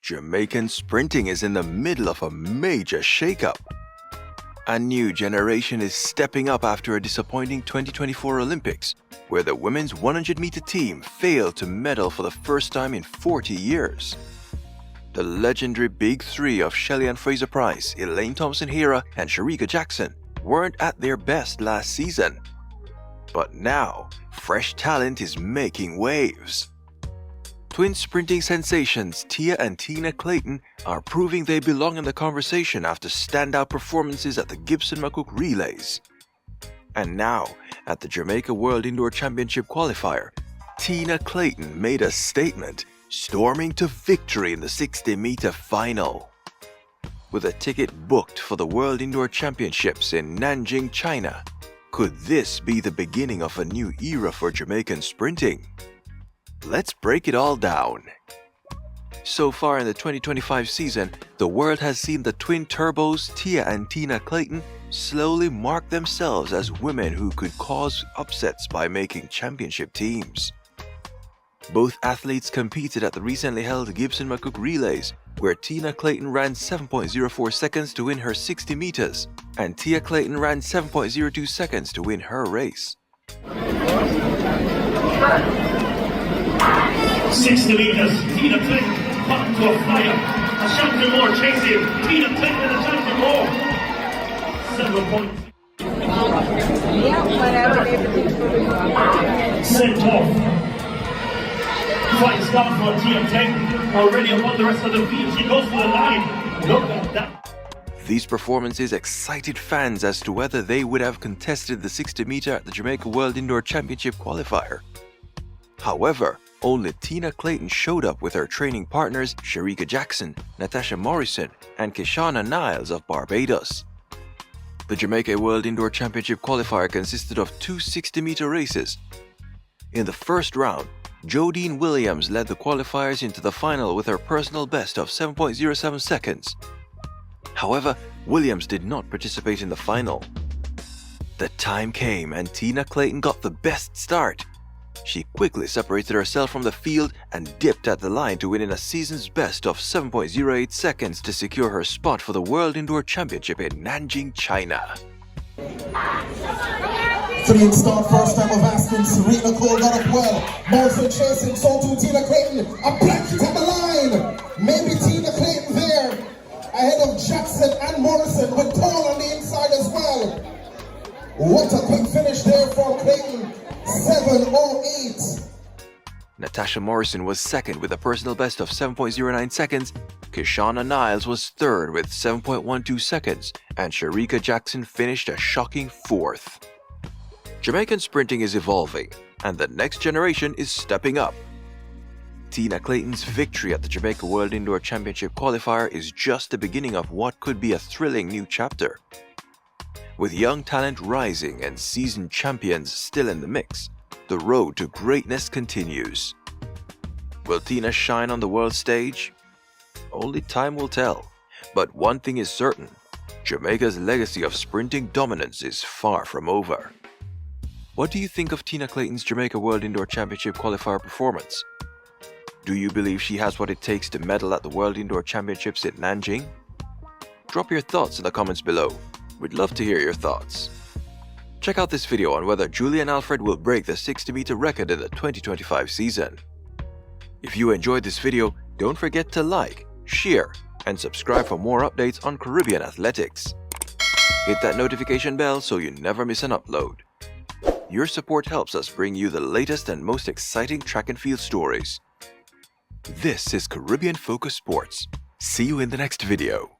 Jamaican sprinting is in the middle of a major shakeup. A new generation is stepping up after a disappointing 2024 Olympics, where the women's 100-meter team failed to medal for the first time in 40 years. The legendary Big Three of Shelly-Ann Fraser-Pryce, Elaine Thompson-Herah, and Shericka Jackson weren't at their best last season. But now, fresh talent is making waves. Twin sprinting sensations Tia and Tina Clayton are proving they belong in the conversation after standout performances at the Gibson-McCook Relays. And now, at the Jamaica World Indoor Championship Qualifier, Tina Clayton made a statement, storming to victory in the 60-meter final. With a ticket booked for the World Indoor Championships in Nanjing, China, could this be the beginning of a new era for Jamaican sprinting? Let's break it all down. So far in the 2025 season, the world has seen the twin turbos Tia and Tina Clayton slowly mark themselves as women who could cause upsets by making championship teams. Both athletes competed at the recently held Gibson-McCook Relays, where Tina Clayton ran 7.04 seconds to win her 60 meters, and Tia Clayton ran 7.02 seconds to win her race. 60 meters, Tina Clayton caught into a flyer. A champion more chasing. Tina Clayton and a champion more. 7 points. Sent off. Fight start for Tia Clayton. Already upon the rest of the field. She goes for the line. Look at that. These performances excited fans as to whether they would have contested the 60-meter at the Jamaica World Indoor Championship Qualifier. However, only Tina Clayton showed up with her training partners Shericka Jackson, Natasha Morrison, and Keshana Niles of Barbados. The Jamaica World Indoor Championship Qualifier consisted of two 60-meter races. In the first round, Jodine Williams led the qualifiers into the final with her personal best of 7.07 seconds. However, Williams did not participate in the final. The time came and Tina Clayton got the best start. She quickly separated herself from the field and dipped at the line to win in a season's best of 7.08 seconds to secure her spot for the World Indoor Championship in Nanjing, China. Clean start, first time of asking. Serena Cole got up well. Morrison chasing, so too Tina Clayton. A black hit at the line. Maybe Tina Clayton there. Ahead of Jackson and Morrison with Cole on the inside as well. What a quick finish there for Clayton. 7.08. Natasha Morrison was second with a personal best of 7.09 seconds, Keshana Niles was third with 7.12 seconds, and Shericka Jackson finished a shocking fourth. Jamaican sprinting is evolving, and the next generation is stepping up. Tina Clayton's victory at the Jamaica World Indoor Championship Qualifier is just the beginning of what could be a thrilling new chapter. With young talent rising and seasoned champions still in the mix, the road to greatness continues. Will Tina shine on the world stage? Only time will tell. But one thing is certain, Jamaica's legacy of sprinting dominance is far from over. What do you think of Tina Clayton's Jamaica World Indoor Championship Qualifier performance? Do you believe she has what it takes to medal at the World Indoor Championships in Nanjing? Drop your thoughts in the comments below. We'd love to hear your thoughts. Check out this video on whether Julian Alfred will break the 60-meter record in the 2025 season. If you enjoyed this video, don't forget to like, share, and subscribe for more updates on Caribbean athletics. Hit that notification bell so you never miss an upload. Your support helps us bring you the latest and most exciting track and field stories. This is Caribbean Focus Sports. See you in the next video.